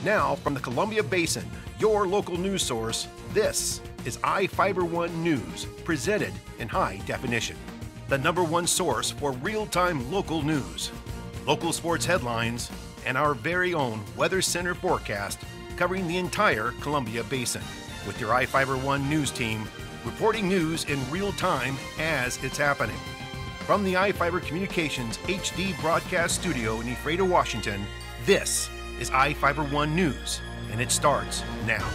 Now, from the Columbia Basin, your local news source, this is iFIBER 1 News, presented in high definition. The #1 source for real-time local news, local sports headlines, and our very own Weather Center forecast covering the entire Columbia Basin. With your iFIBER 1 News team, reporting news in real time as it's happening. From the iFIBER Communications HD broadcast studio in Ephrata, Washington, this is iFIBER 1 News, and it starts now.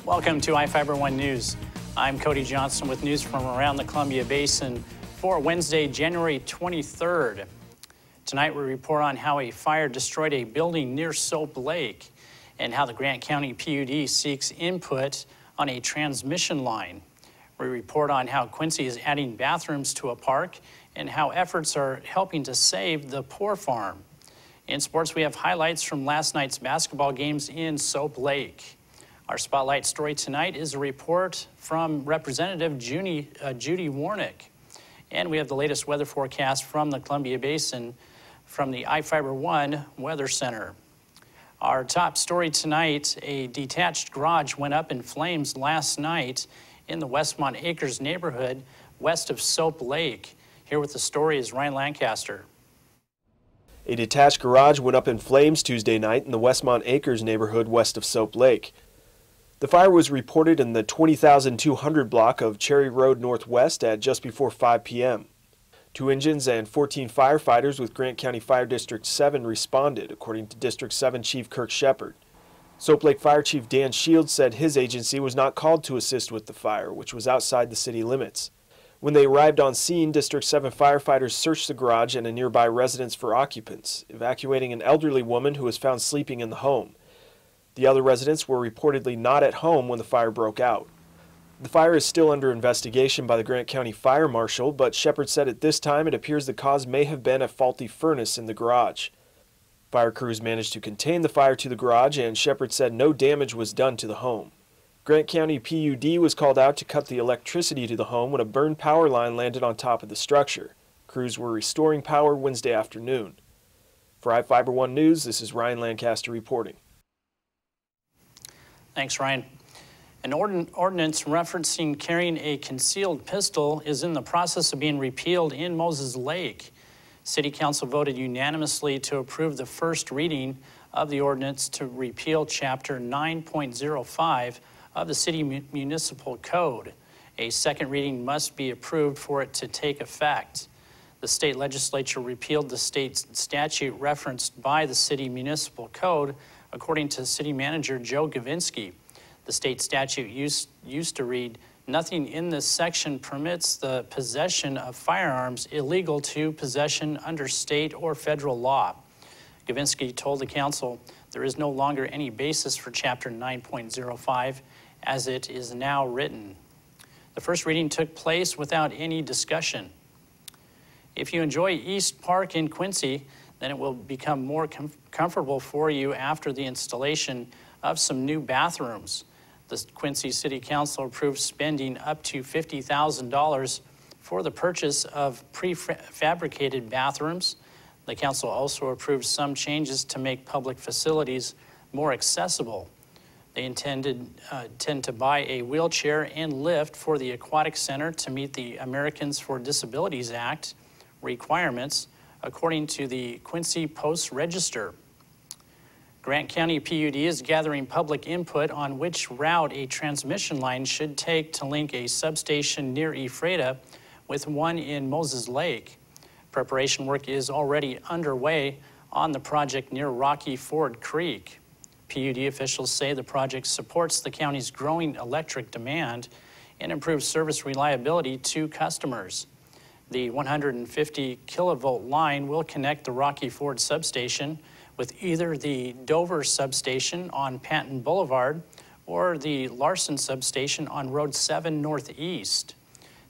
Welcome to iFIBER 1 News. I'm Cody Johnson with news from around the Columbia Basin for Wednesday, January 23rd. Tonight we report on how a fire destroyed a building near Soap Lake and how the Grant County PUD seeks input on a transmission line. We report on how Quincy is adding bathrooms to a park and how efforts are helping to save the poor farm. In sports, we have highlights from last night's basketball games in Soap Lake. Our spotlight story tonight is a report from Representative Judy Warnick. And we have the latest weather forecast from the Columbia Basin from the iFIBER 1 Weather Center. Our top story tonight, a detached garage went up in flames last night in the Westmont Acres neighborhood west of Soap Lake. Here with the story is Ryan Lancaster. A detached garage went up in flames Tuesday night in the Westmont Acres neighborhood west of Soap Lake. The fire was reported in the 20,200 block of Cherry Road Northwest at just before 5 p.m. 2 engines and 14 firefighters with Grant County Fire District 7 responded, according to District 7 Chief Kirk Shepard. Soap Lake Fire Chief Dan Shields said his agency was not called to assist with the fire, which was outside the city limits. When they arrived on scene, District 7 firefighters searched the garage and a nearby residence for occupants, evacuating an elderly woman who was found sleeping in the home. The other residents were reportedly not at home when the fire broke out. The fire is still under investigation by the Grant County Fire Marshal, but Shepard said at this time it appears the cause may have been a faulty furnace in the garage. Fire crews managed to contain the fire to the garage, and Shepard said no damage was done to the home. Grant County PUD was called out to cut the electricity to the home when a burned power line landed on top of the structure. Crews were restoring power Wednesday afternoon. For iFIBER 1 News, this is Ryan Lancaster reporting. Thanks, Ryan. An ordinance referencing carrying a concealed pistol is in the process of being repealed in Moses Lake. City Council voted unanimously to approve the first reading of the ordinance to repeal Chapter 9.05 of the City Municipal Code. A second reading must be approved for it to take effect. The state legislature repealed the state statute referenced by the City Municipal Code, according to City Manager Joe Gavinsky. The state statute used to read, "Nothing in this section permits the possession of firearms illegal to possession under state or federal law." Gavinsky told the council there is no longer any basis for Chapter 9.05 as it is now written. The first reading took place without any discussion. If you enjoy East Park in Quincy, then it will become more comfortable for you after the installation of some new bathrooms. The Quincy City Council approved spending up to $50,000 for the purchase of prefabricated bathrooms. The council also approved some changes to make public facilities more accessible. They intend to buy a wheelchair and lift for the Aquatic Center to meet the Americans for Disabilities Act requirements, according to the Quincy Post-Register. Grant County PUD is gathering public input on which route a transmission line should take to link a substation near Ephrata with one in Moses Lake. Preparation work is already underway on the project near Rocky Ford Creek. PUD officials say the project supports the county's growing electric demand and improves service reliability to customers. The 150 kilovolt line will connect the Rocky Ford substation with either the Dover substation on Panton Boulevard or the Larson substation on Road 7 Northeast.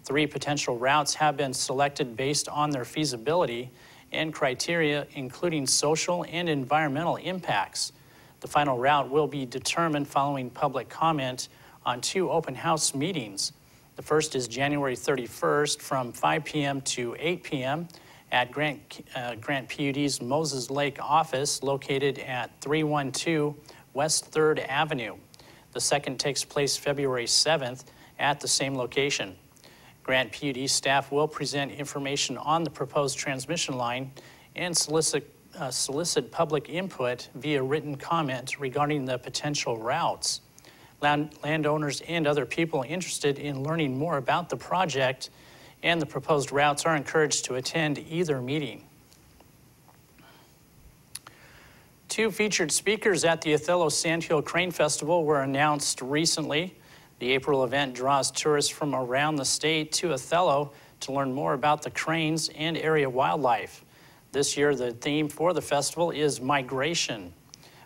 3 potential routes have been selected based on their feasibility and criteria, including social and environmental impacts. The final route will be determined following public comment on 2 open house meetings. The first is January 31st from 5 p.m. to 8 p.m. at Grant PUD's Moses Lake office located at 312 West 3rd Avenue. The second takes place February 7th at the same location. Grant PUD staff will present information on the proposed transmission line and solicit public input via written comment regarding the potential routes. Landowners and other people interested in learning more about the project and the proposed routes are encouraged to attend either meeting. 2 featured speakers at the Othello Sandhill Crane Festival were announced recently. The April event draws tourists from around the state to Othello to learn more about the cranes and area wildlife. This year, the theme for the festival is migration.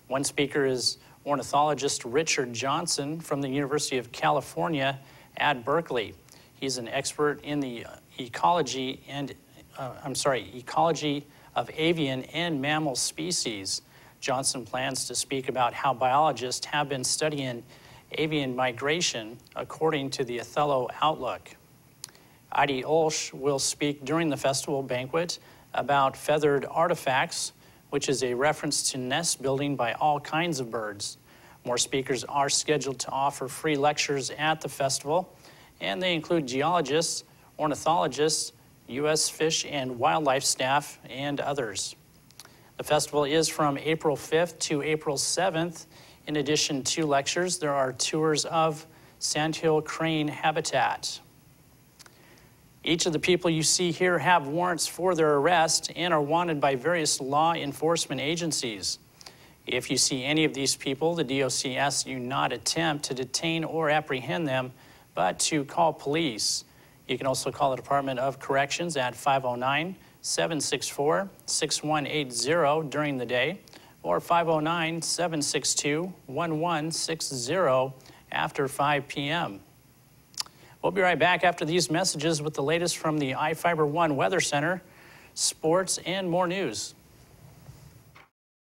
One speaker is ornithologist Richard Johnson from the University of California at Berkeley. He's an expert in the ecology of avian and mammal species. Johnson plans to speak about how biologists have been studying avian migration according to the Othello Outlook. Heidi Olsch will speak during the festival banquet about feathered artifacts, which is a reference to nest building by all kinds of birds. More speakers are scheduled to offer free lectures at the festival, and they include geologists, ornithologists, U.S. Fish and Wildlife staff, and others. The festival is from April 5th to April 7th. In addition to lectures, there are tours of Sandhill crane habitat. Each of the people you see here have warrants for their arrest and are wanted by various law enforcement agencies. If you see any of these people, the DOC asks you not attempt to detain or apprehend them, but to call police. You can also call the Department of Corrections at 509-764-6180 during the day, or 509-762-1160 after 5 p.m. We'll be right back after these messages with the latest from the iFIBER 1 Weather Center, sports, and more news.